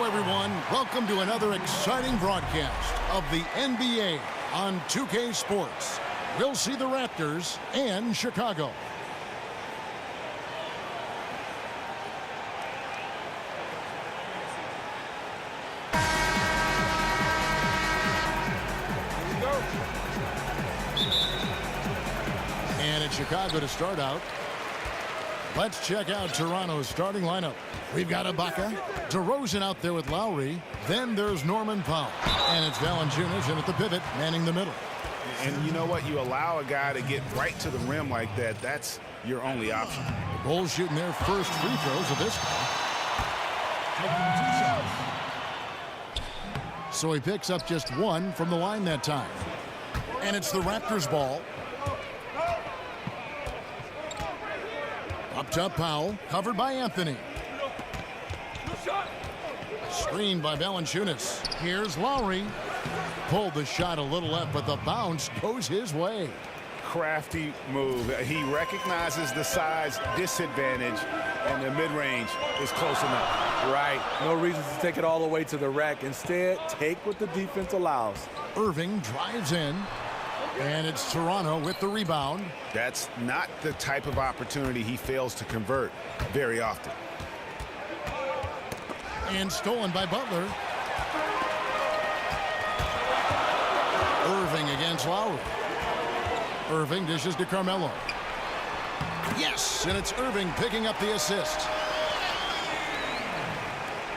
everyone. Welcome to another exciting broadcast of the NBA on 2K Sports. We'll see the Raptors and Chicago. And it's Chicago to start out. Let's check out Toronto's starting lineup. We've got Ibaka, DeRozan out there with Lowry. Then there's Norman Powell. And it's Valanciunas in at the pivot, manning the middle. And you know what? You allow a guy to get right to the rim like that. That's your only option. The Bulls shooting their first free throws of this game. So he picks up just one from the line that time. And it's the Raptors ball. Up top, Powell, covered by Anthony. Screened by Valanciunas. Here's Lowry. Pulled the shot a little left, but the bounce goes his way. Crafty move. He recognizes the size disadvantage, and the mid-range is close enough. Right. No reason to take it all the way to the rack. Instead, take what the defense allows. Irving drives in. And it's Toronto with the rebound. That's not the type of opportunity he fails to convert very often. And stolen by Butler. Irving against Lowry. Irving dishes to Carmelo. Yes, and it's Irving picking up the assist.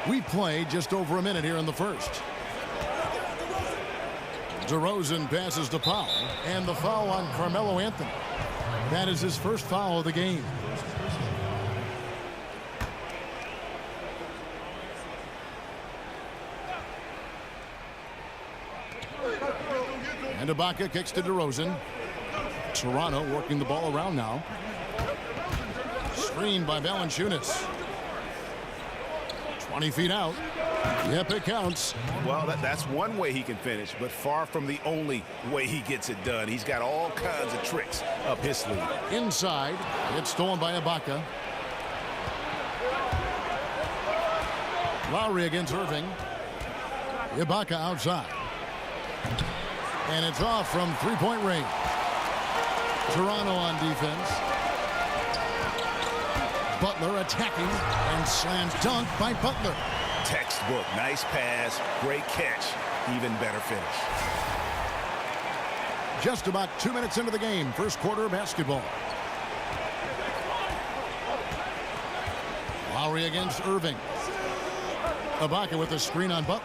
We played just over a minute here in the first. DeRozan passes to Powell, and the foul on Carmelo Anthony. That is his first foul of the game. And Ibaka kicks to DeRozan. Toronto working the ball around now. Screened by Valanciunas. 20 feet out. Yep, it counts. Well, that's one way he can finish, but far from the only way he gets it done. He's got all kinds of tricks up his sleeve. Inside, it's stolen by Ibaka. Lowry against Irving. Ibaka outside. And it's off from three-point range. Toronto on defense. Butler attacking, and slams dunk by Butler. Textbook. Nice pass. Great catch. Even better finish. Just about 2 minutes into the game. First quarter of basketball. Lowry against Irving. Ibaka with a screen on Butler.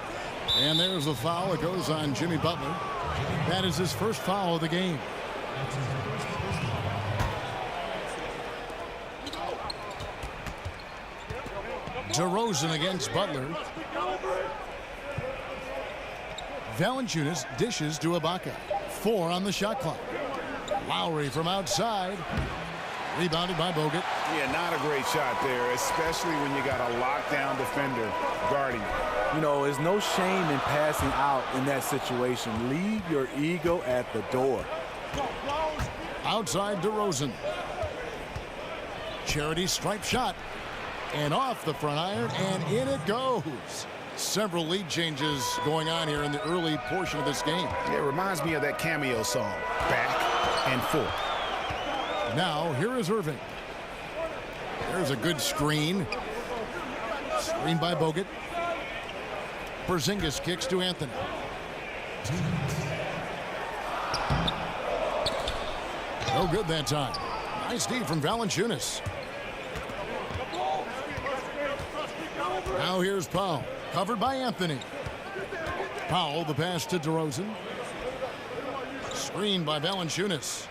And there's the foul. It goes on Jimmy Butler. That is his first foul of the game. DeRozan against Butler. Valanciunas dishes to Ibaka. 4 on the shot clock. Lowry from outside. Rebounded by Bogut. Yeah, not a great shot there, especially when you got a lockdown defender guarding. You know, there's no shame in passing out in that situation. Leave your ego at the door. Outside DeRozan. Charity stripe shot. And off the front iron, and in it goes. Several lead changes going on here in the early portion of this game. Yeah, it reminds me of that cameo song, Back and Forth. Now, here is Irving. There's a good screen. Screen by Bogut. Porzingis kicks to Anthony. No good that time. Nice D from Valanciunas. Now here's Powell, covered by Anthony. Powell, the pass to DeRozan. Screened by Valanciunas.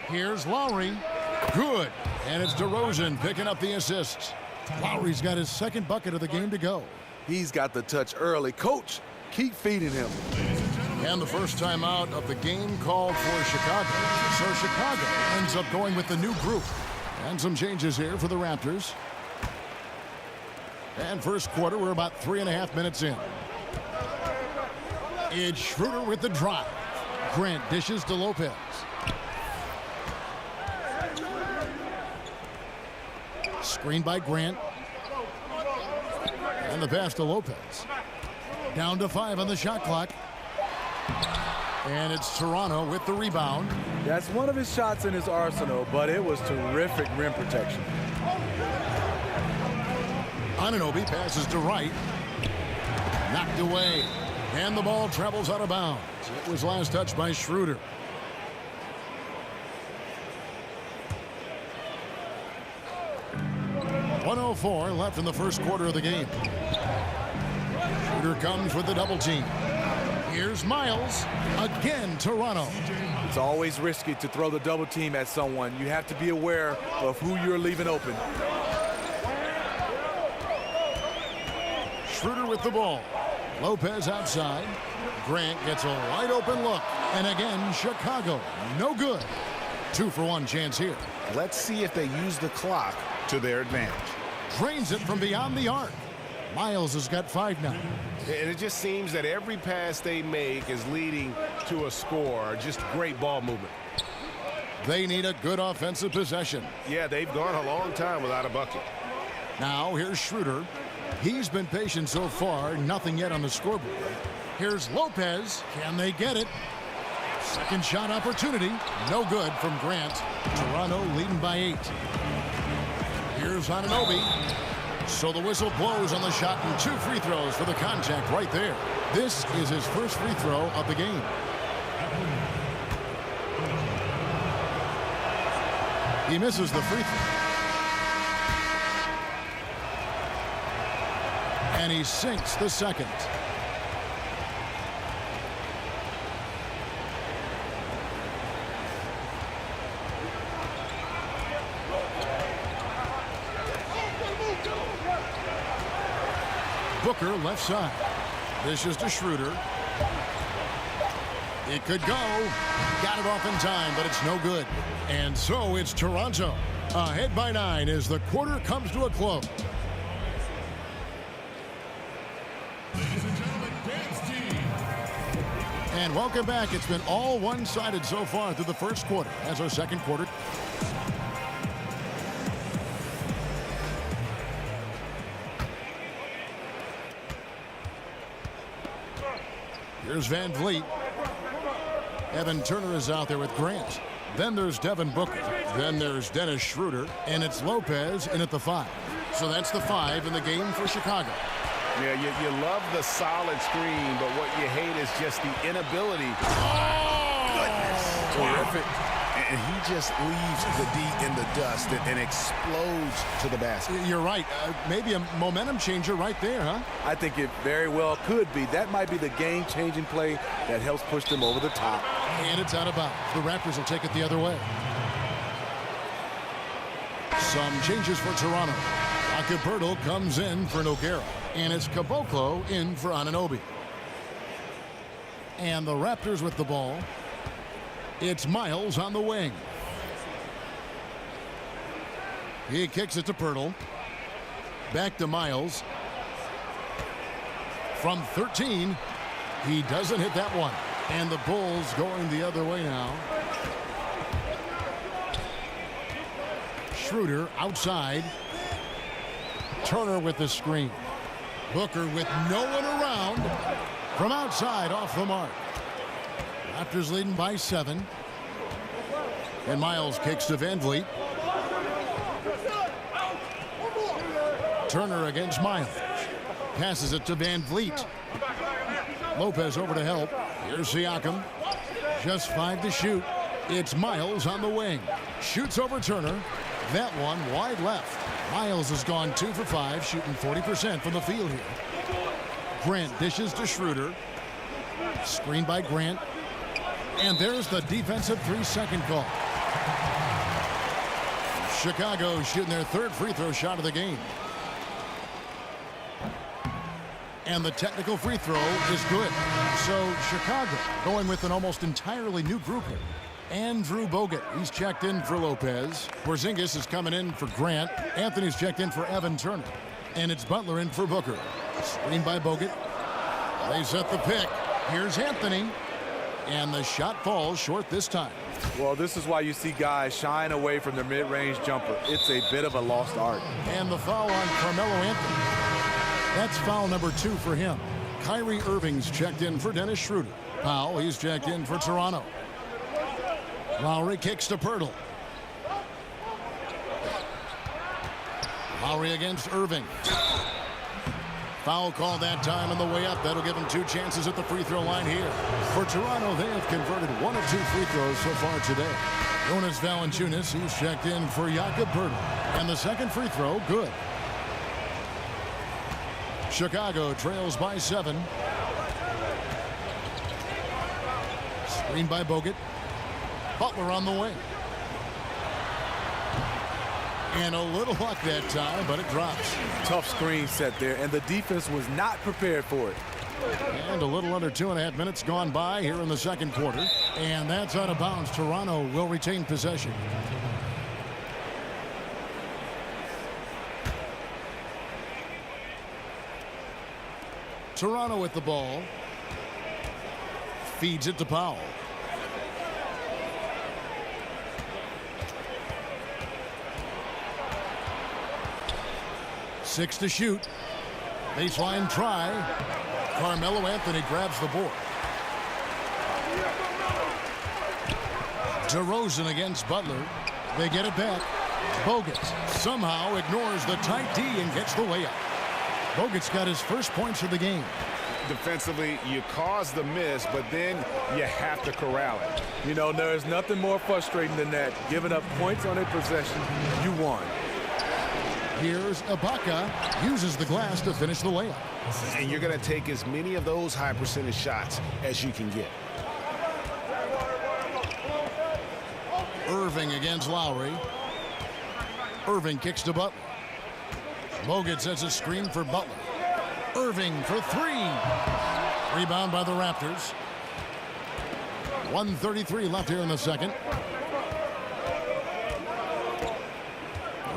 Here's Lowry. Good. And it's DeRozan picking up the assist. Lowry's got his second bucket of the game to go. He's got the touch early. Coach, keep feeding him. And the first time out of the game called for Chicago. So Chicago ends up going with the new group. And some changes here for the Raptors. And first quarter, we're about 3.5 minutes in. It's Schroeder with the drive. Grant dishes to Lopez. Screen by Grant. And the pass to Lopez. Down to 5 on the shot clock. And it's Toronto with the rebound. That's one of his shots in his arsenal, but it was terrific rim protection. Anunoby passes to Wright. Knocked away. And the ball travels out of bounds. It was last touched by Schroeder. .104 left in the first quarter of the game. Schroeder comes with the double team. Here's Miles. Again, Toronto. It's always risky to throw the double team at someone. You have to be aware of who you're leaving open. Schroeder with the ball. Lopez outside. Grant gets a wide open look. And again, Chicago. No good. 2-for-1 chance here. Let's see if they use the clock to their advantage. Drains it from beyond the arc. Miles has got 5 now. And it just seems that every pass they make is leading to a score. Just great ball movement. They need a good offensive possession. Yeah, they've gone a long time without a bucket. Now here's Schroeder. He's been patient so far. Nothing yet on the scoreboard. Here's Lopez. Can they get it? Second shot opportunity. No good from Grant. Toronto leading by 8. Here's Anunoby. So the whistle blows on the shot and 2 free throws for the contact right there. This is his first free throw of the game. He misses the free throw. And he sinks the second. Booker left side. This is to Schroeder. It could go. Got it off in time, but it's no good. And so it's Toronto ahead by 9 as the quarter comes to a close. Ladies and gentlemen, dance team. And welcome back. It's been all one-sided so far through the first quarter. As our second quarter. Here's Van Vliet. Evan Turner is out there with Grant. Then there's Devin Booker. Then there's Dennis Schroeder. And it's Lopez in at the 5. So that's the 5 in the game for Chicago. Yeah, you love the solid screen, but what you hate is just the inability. Goodness. Terrific. And he just leaves the D in the dust and explodes to the basket. You're right. Maybe a momentum changer right there, huh? I think it very well could be. That might be the game-changing play that helps push them over the top. And it's out of bounds. The Raptors will take it the other way. Some changes for Toronto. Acapurdo comes in for Nogueira. And it's Caboclo in for Anunoby. And the Raptors with the ball. It's Miles on the wing. He kicks it to Pirtle. Back to Miles. From 13, he doesn't hit that one. And the Bulls going the other way now. Schroeder outside. Turner with the screen. Booker with no one around. From outside off the mark. Raptors leading by 7. And Miles kicks to Van Vliet. Turner against Miles. Passes it to Van Vliet. Lopez over to help. Here's Siakam. Just 5 to shoot. It's Miles on the wing. Shoots over Turner. That one wide left. Miles has gone 2 for 5, shooting 40% from the field here. Grant dishes to Schroeder. Screen by Grant. And there's the defensive 3-second call. Chicago shooting their 3rd free throw shot of the game. And the technical free throw is good. So Chicago going with an almost entirely new group here. Andrew Bogut, he's checked in for Lopez. Porzingis is coming in for Grant. Anthony's checked in for Evan Turner. And it's Butler in for Booker. Screen by Bogut. They set the pick. Here's Anthony. And the shot falls short this time. Well, this is why you see guys shying away from their mid-range jumper. It's a bit of a lost art. And the foul on Carmelo Anthony. That's foul number 2 for him. Kyrie Irving's checked in for Dennis Schroeder. Powell, he's checked in for Toronto. Lowry kicks to Pirtle. Lowry against Irving. Foul call that time on the way up. That'll give him 2 chances at the free throw line here. For Toronto, they have converted 1 of 2 free throws so far today. Jonas Valanciunas, he's checked in for Jakob Pirtle. And the second free throw, good. Chicago trails by 7. Screen by Bogut. Butler on the wing. And a little luck that time, but it drops. Tough screen set there, and the defense was not prepared for it. And a little under 2.5 minutes gone by here in the second quarter. And that's out of bounds. Toronto will retain possession. Toronto with the ball. Feeds it to Powell. Six to shoot. Baseline try. Carmelo Anthony grabs the board. DeRozan against Butler. They get it back. Bogut somehow ignores the tight D and gets the layup. Bogut's got his first points of the game. Defensively, you cause the miss, but then you have to corral it. You know, there is nothing more frustrating than that. Giving up points on a possession, you won. Here's Ibaka. Uses the glass to finish the layup. And you're going to take as many of those high percentage shots as you can get. Irving against Lowry. Irving kicks to Butler. Bogut sets a screen for Butler. Irving for 3. Rebound by the Raptors. 1:33 left here in the second.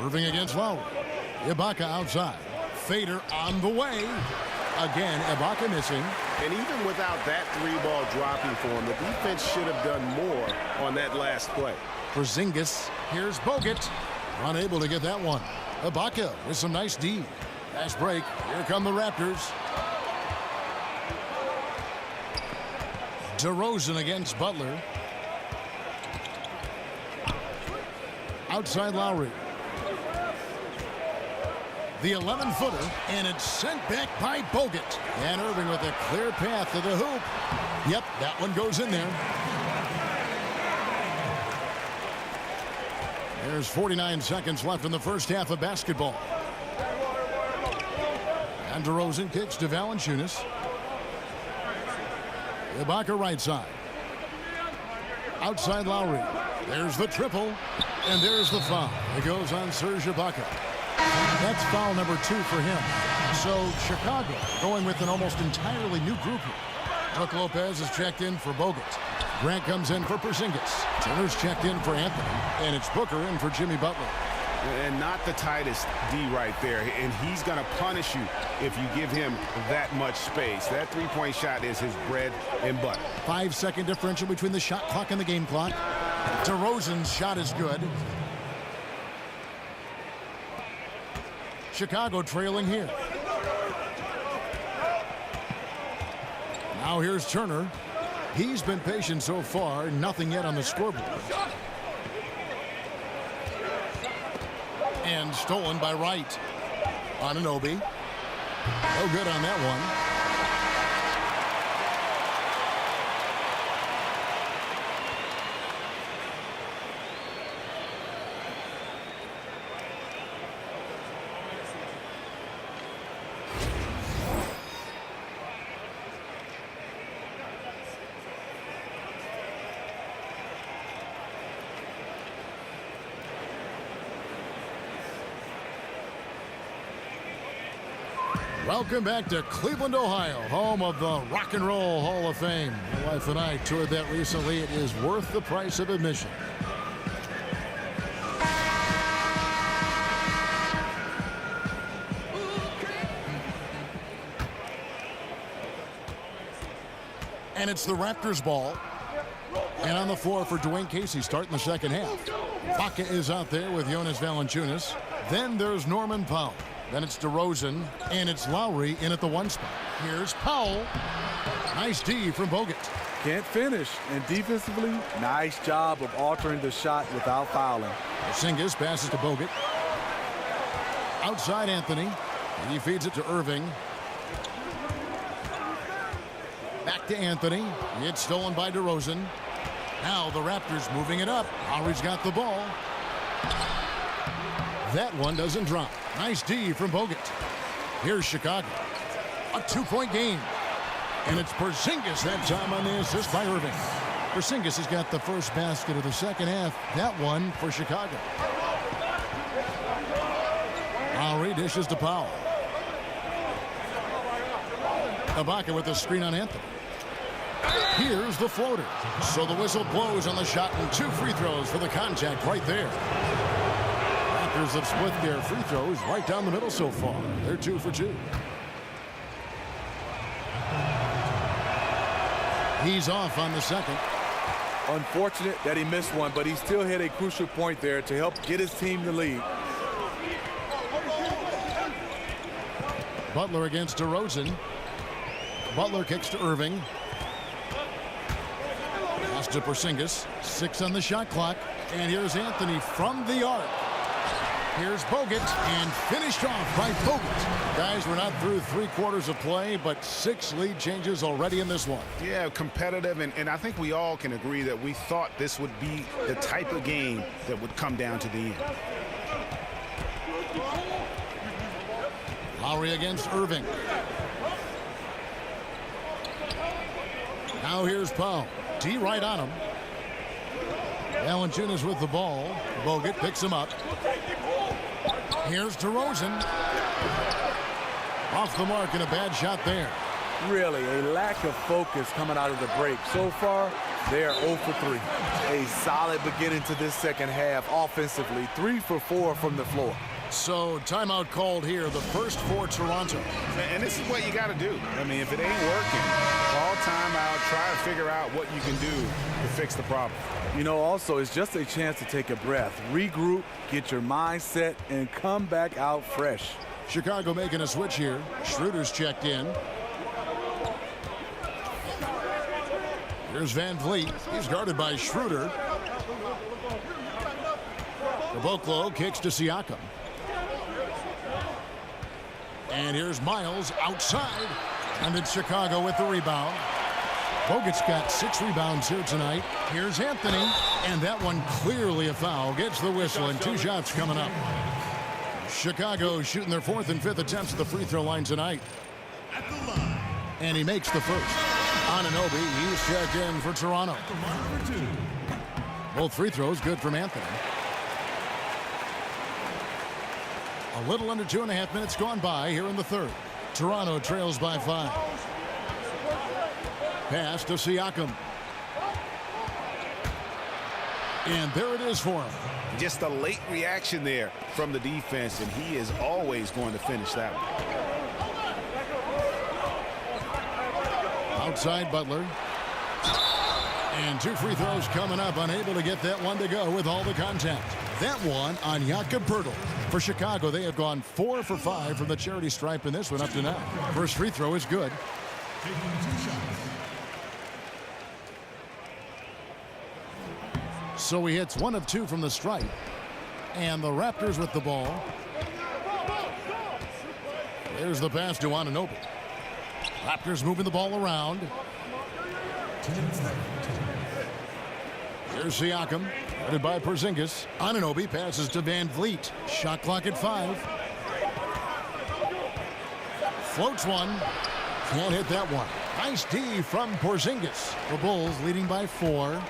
Irving against Lowry. Ibaka outside. Fader on the way. Again, Ibaka missing. And even without that 3-ball dropping for him, the defense should have done more on that last play. Porzingis. Here's Bogut. Unable to get that one. Ibaka with some nice D. Fast break. Here come the Raptors. DeRozan against Butler. Outside Lowry. The 11-footer, and it's sent back by Bogut. And Irving with a clear path to the hoop. Yep, that one goes in there. There's 49 seconds left in the first half of basketball. And DeRozan kicks to Valanciunas. Ibaka right side. Outside Lowry. There's the triple. And there's the foul. It goes on Serge Ibaka. That's foul number 2 for him. So Chicago going with an almost entirely new group here. Brook Lopez is checked in for Bogut. Grant comes in for Porzingis. Turner's checked in for Anthony. And it's Booker in for Jimmy Butler. And not the tightest D right there. And he's going to punish you if you give him that much space. That three-point shot is his bread and butter. 5-second differential between the shot clock and the game clock. DeRozan's shot is good. Chicago trailing here. Now here's Turner. He's been patient so far. Nothing yet on the scoreboard. And stolen by Wright. Anunoby. No good on that one. Welcome back to Cleveland, Ohio, home of the Rock and Roll Hall of Fame. My wife and I toured that recently. It is worth the price of admission. And it's the Raptors ball. And on the floor for Dwayne Casey starting the second half. Baca is out there with Jonas Valanciunas. Then there's Norman Powell. Then it's DeRozan, and it's Lowry in at the 1 spot. Here's Powell. Nice D from Bogut. Can't finish. And defensively, nice job of altering the shot without fouling. Porzingis passes to Bogut. Outside Anthony. He feeds it to Irving. Back to Anthony. It's stolen by DeRozan. Now the Raptors moving it up. Lowry's got the ball. That one doesn't drop. Nice D from Bogut. Here's Chicago. A 2-point game. And it's Porzingis that time on the assist by Irving. Porzingis has got the first basket of the second half. That one for Chicago. Lowry dishes to Powell. Ibaka with the screen on Anthony. Here's the floater. So the whistle blows on the shot and 2 free throws for the contact right there. Raptors have split their free throws right down the middle so far. They're 2 for 2. He's off on the second. Unfortunate that he missed one, but he still hit a crucial point there to help get his team the lead. Butler against DeRozan. Butler kicks to Irving. Pass to Porzingis. 6 on the shot clock. And here's Anthony from the arc. Here's Bogut, and finished off by Bogut. Guys, we're not through 3/4 of play, but 6 lead changes already in this one. Yeah, competitive, and I think we all can agree that we thought this would be the type of game that would come down to the end. Lowry against Irving. Now here's Powell. D right on him. Valanciunas with the ball. Bogut picks him up. Here's DeRozan. Off the mark and a bad shot there. Really, a lack of focus coming out of the break. So far, they are 0 for 3. A solid beginning to this second half offensively. 3 for 4 from the floor. So timeout called here, the first for Toronto. And this is what you got to do. I mean, if it ain't working, call timeout, try to figure out what you can do to fix the problem. You know, also, it's just a chance to take a breath, regroup, get your mind set, and come back out fresh. Chicago making a switch here. Schroeder's checked in. Here's Van Vliet. He's guarded by Schroeder. Caboclo kicks to Siakam. And here's Miles outside. And it's Chicago with the rebound. Bogut's got 6 rebounds here tonight. Here's Anthony. And that one clearly a foul. Gets the whistle and 2 shots coming up. Chicago shooting their 4th and 5th attempts at the free throw line tonight. At the line. And he makes the first. Anunoby, he's checked in for Toronto. For 2. Both free throws good from Anthony. A little under 2.5 minutes gone by here in the third. Toronto trails by 5. Pass to Siakam. And there it is for him. Just a late reaction there from the defense, and he is always going to finish that one. Outside Butler. And 2 free throws coming up. Unable to get that one to go with all the contact. That one on Jakob Poeltl. For Chicago, they have gone 4 for 5 from the charity stripe in this one up to now. First free throw is good. Taking 2 shots. So he hits 1 of 2 from the stripe. And the Raptors with the ball. There's the pass to Anunoby. Raptors moving the ball around. 10 seconds. Here's Siakam, guarded by Porzingis. Anunoby passes to Van Vliet. Shot clock at 5. Floats one. Can't hit that one. Nice D from Porzingis. The Bulls leading by 4.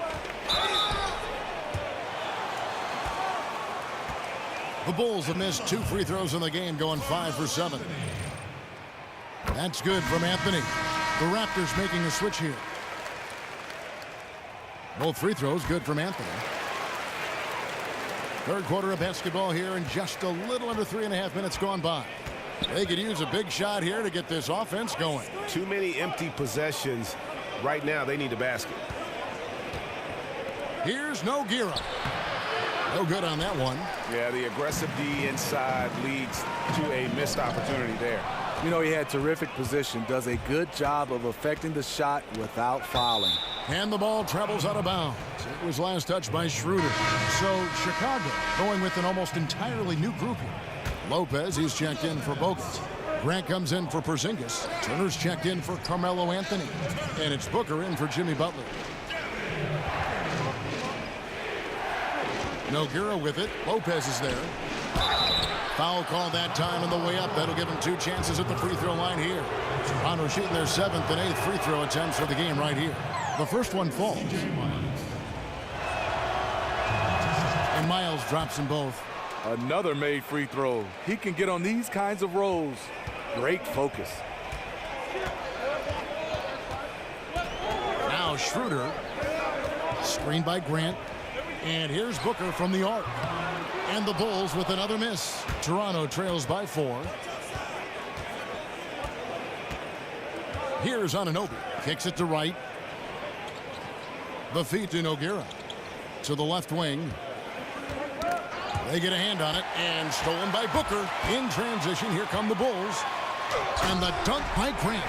The Bulls have missed 2 free throws in the game, going 5 for 7. That's good from Anthony. The Raptors making a switch here. Both free throws good from Anthony. Third quarter of basketball here, and just a little under 3.5 minutes gone by. They could use a big shot here to get this offense going. Too many empty possessions. Right now, they need a basket. Here's Nogueira. No good on that one. Yeah, the aggressive D inside leads to a missed opportunity there. You know, he had terrific position, does a good job of affecting the shot without fouling. And the ball travels out of bounds. It was last touched by Schroeder. So Chicago going with an almost entirely new group here. Lopez, he's checked in for Bogut. Grant comes in for Porzingis. Turner's checked in for Carmelo Anthony. And it's Booker in for Jimmy Butler. Nogueira with it. Lopez is there. Foul call that time on the way up. That'll give him 2 chances at the free throw line here. Toronto shooting their 7th and 8th free throw attempts for the game right here. The first one falls. And Miles drops them both. Another made free throw. He can get on these kinds of rolls. Great focus. Now Schroeder. Screened by Grant. And here's Booker from the arc. And the Bulls with another miss. Toronto trails by 4. Here's Anunoby. Kicks it to right. The feet to Nogueira. To the left wing. They get a hand on it. And stolen by Booker. In transition, here come the Bulls. And the dunk by Grant.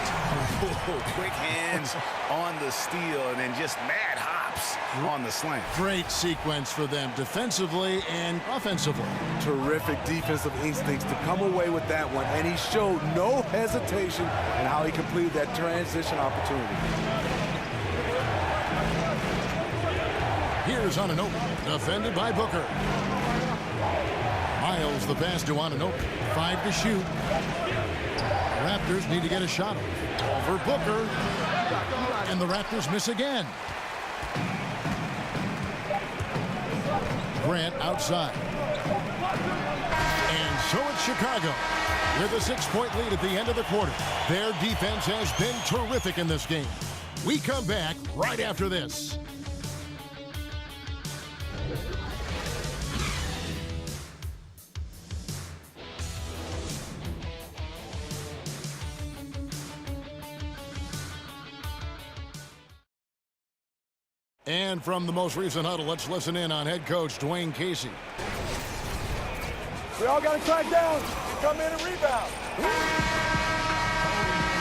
Quick hands on the steal and then just mad hops on the slant. Great sequence for them defensively and offensively. Terrific defensive instincts to come away with that one. And he showed no hesitation in how he completed that transition opportunity. Here's Anunoby, defended by Booker. Miles the pass to Anunoby. 5 to shoot. Raptors need to get a shot over Booker. And the Raptors miss again. Grant outside. And so it's Chicago with a 6-point lead at the end of the quarter. Their defense has been terrific in this game. We come back right after this. And from the most recent huddle, let's listen in on head coach Dwayne Casey. We all got to crack down. Come in and rebound.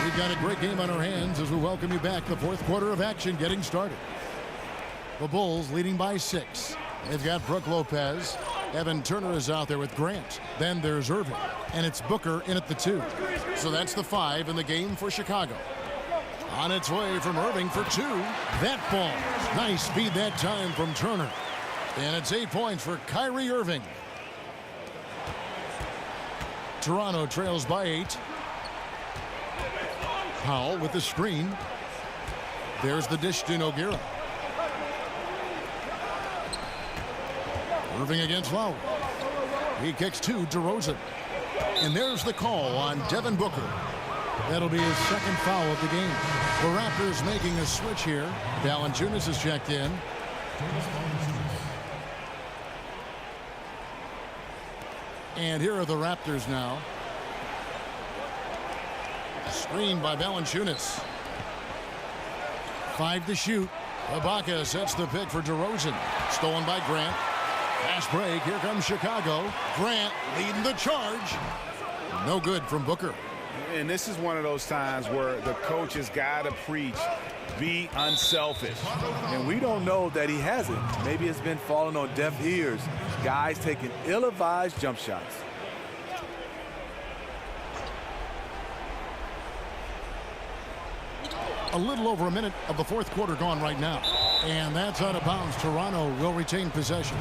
We've got a great game on our hands as we welcome you back. The 4th quarter of action getting started. The Bulls leading by 6. They've got Brook Lopez. Evan Turner is out there with Grant. Then there's Irving. And it's Booker in at the 2. So that's the 5 in the game for Chicago. On its way from Irving for 2. That ball. Nice speed that time from Turner. And it's 8 points for Kyrie Irving. Toronto trails by 8. Powell with the screen. There's the dish to Nogueira. Irving against Lowry. He kicks to DeRozan. And there's the call on Devin Booker. That'll be his 2nd foul of the game. The Raptors making a switch here. Valanciunas is checked in. And here are the Raptors now. Screened by Valanciunas. 5 to shoot. Ibaka sets the pick for DeRozan. Stolen by Grant. Fast break. Here comes Chicago. Grant leading the charge. No good from Booker. And this is one of those times where the coach has got to preach, be unselfish. And we don't know that he hasn't. Maybe it's been falling on deaf ears. Guys taking ill-advised jump shots. A little over a minute of the 4th quarter gone right now. And that's out of bounds. Toronto will retain possession.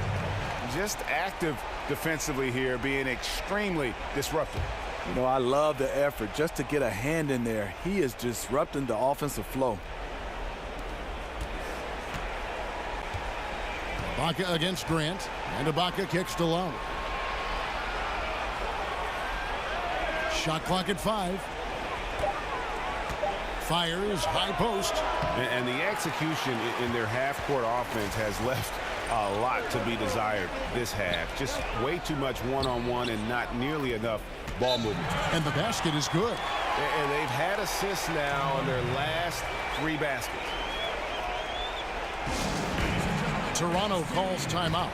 Just active defensively here, being extremely disruptive. You know, I love the effort just to get a hand in there. He is disrupting the offensive flow. Ibaka against Grant. And Ibaka kicks to Lowry. Shot clock at 5. Fires, high post. And the execution in their half-court offense has left a lot to be desired this half. Just way too much one-on-one and not nearly enough ball movement. And the basket is good. And they've had assists now on their last 3 baskets. Toronto calls timeout.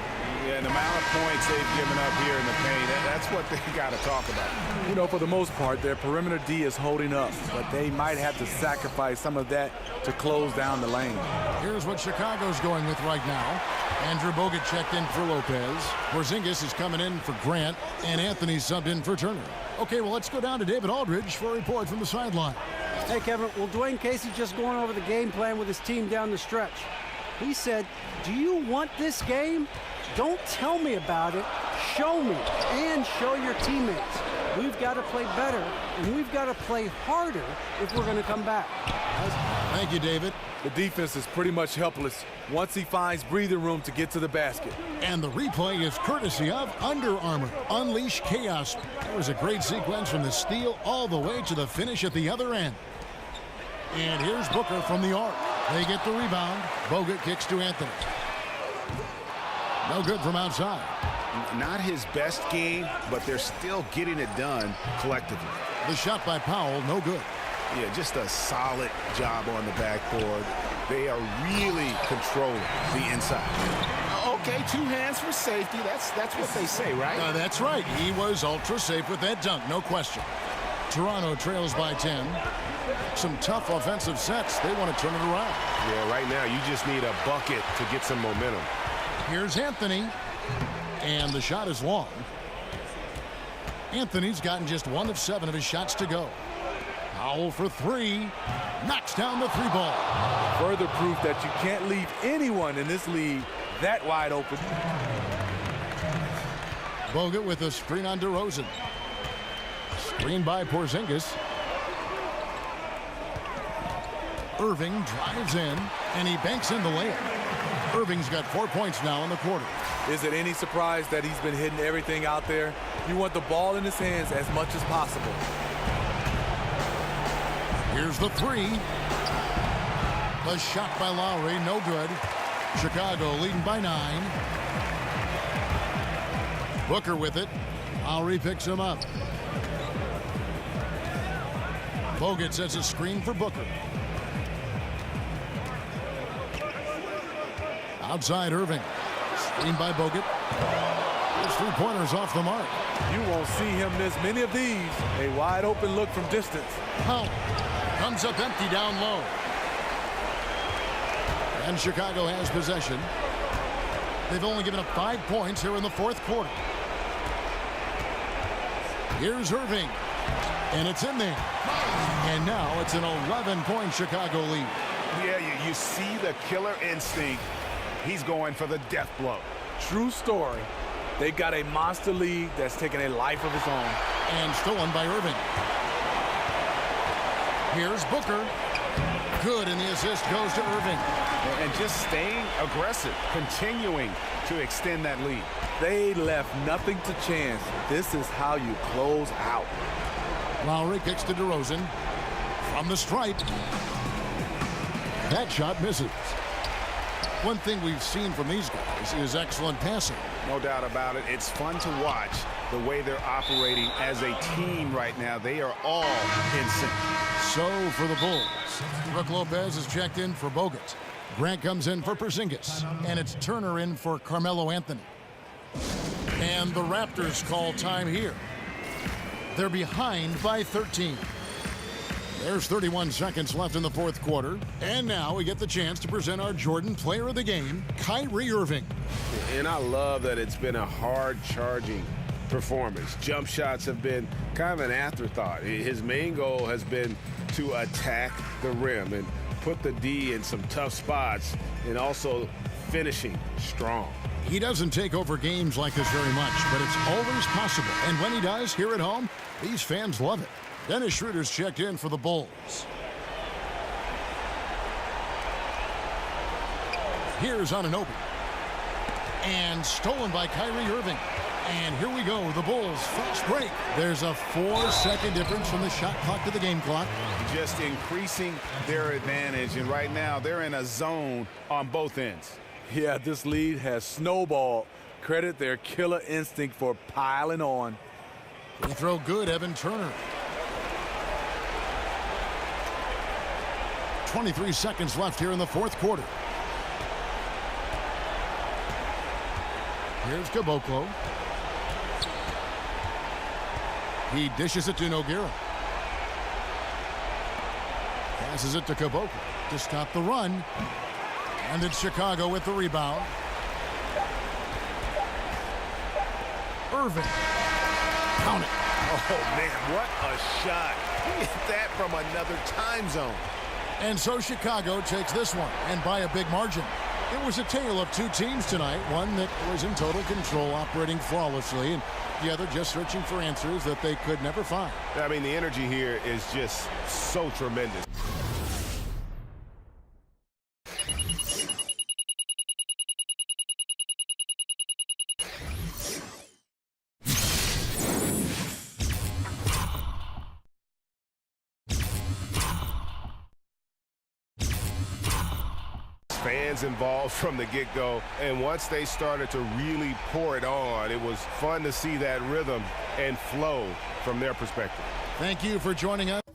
Yeah, and the amount of points they've given up here in the paint, that's what they got to talk about. You know, for the most part, their perimeter D is holding up, but they might have to sacrifice some of that to close down the lane. Here's what Chicago's going with right now. Andrew Bogut checked in for Lopez. Porzingis is coming in for Grant, and Anthony subbed in for Turner. Okay, well, let's go down to David Aldridge for a report from the sideline. Hey, Kevin, well, Dwayne Casey just going over the game plan with his team down the stretch. He said, do you want this game? Don't tell me about it. Show me and show your teammates. We've got to play better, and we've got to play harder if we're going to come back. Thank you, David. The defense is pretty much helpless once he finds breathing room to get to the basket. And the replay is courtesy of Under Armour. Unleash chaos. There was a great sequence from the steal all the way to the finish at the other end. And here's Booker from the arc. They get the rebound. Bogut kicks to Anthony. No good from outside. Not his best game, but they're still getting it done collectively. The shot by Powell, no good. Yeah, just a solid job on the backboard. They are really controlling the inside. Okay, 2 hands for safety. That's what they say, right? That's right. He was ultra safe with that dunk, no question. Toronto trails by 10. Some tough offensive sets. They want to turn it around. Yeah, right now you just need a bucket to get some momentum. Here's Anthony. And the shot is long. Anthony's gotten just 1 of 7 of his shots to go. Powell for 3. Knocks down the 3 ball. Further proof that you can't leave anyone in this league that wide open. Bogut with a screen on DeRozan. Screen by Porzingis. Irving drives in, and he banks in the layup. Irving's got 4 points now in the quarter. Is it any surprise that he's been hitting everything out there? You want the ball in his hands as much as possible. Here's the 3. The shot by Lowry, no good. Chicago leading by 9. Booker with it. Lowry picks him up. Bogut sets a screen for Booker. Outside Irving. Screen by Bogut. His 3-pointers off the mark. You won't see him miss many of these. A wide open look from distance. Powell comes up empty down low. And Chicago has possession. They've only given up 5 points here in the 4th quarter. Here's Irving. And it's in there. And now it's an 11-point Chicago lead. Yeah, you see the killer instinct. He's going for the death blow. True story. They've got a monster lead that's taking a life of its own. And stolen by Irving. Here's Booker. Good, and the assist goes to Irving. And just staying aggressive, continuing to extend that lead. They left nothing to chance. This is how you close out. Lowry kicks to DeRozan. From the stripe. That shot misses. One thing we've seen from these guys is excellent passing. No doubt about it. It's fun to watch the way they're operating as a team right now. They are all in sync. So for the Bulls, Brook Lopez is checked in for Bogut. Grant comes in for Porzingis. And it's Turner in for Carmelo Anthony. And the Raptors call time here. They're behind by 13. There's 31 seconds left in the 4th quarter. And now we get the chance to present our Jordan Player of the Game, Kyrie Irving. And I love that it's been a hard-charging performance. Jump shots have been kind of an afterthought. His main goal has been to attack the rim and put the D in some tough spots and also finishing strong. He doesn't take over games like this very much, but it's always possible. And when he does, here at home, these fans love it. Dennis Schroeder's checked in for the Bulls. Here's Anunoby. And stolen by Kyrie Irving. And here we go, the Bulls fast break. There's a 4-second difference from the shot clock to the game clock. Just increasing their advantage, and right now they're in a zone on both ends. Yeah, this lead has snowballed. Credit their killer instinct for piling on. Free throw good, Evan Turner. 23 seconds left here in the 4th quarter. Here's Caboclo. He dishes it to Nogueira. Passes it to Caboclo to stop the run. And it's Chicago with the rebound. Irving. Count it. Oh, man, what a shot. He hit that from another time zone. And so Chicago takes this one, and by a big margin. It was a tale of two teams tonight, one that was in total control, operating flawlessly, and the other just searching for answers that they could never find. I mean, the energy here is just so tremendous. Fans involved from the get-go, and once they started to really pour it on, it was fun to see that rhythm and flow from their perspective. Thank you for joining us.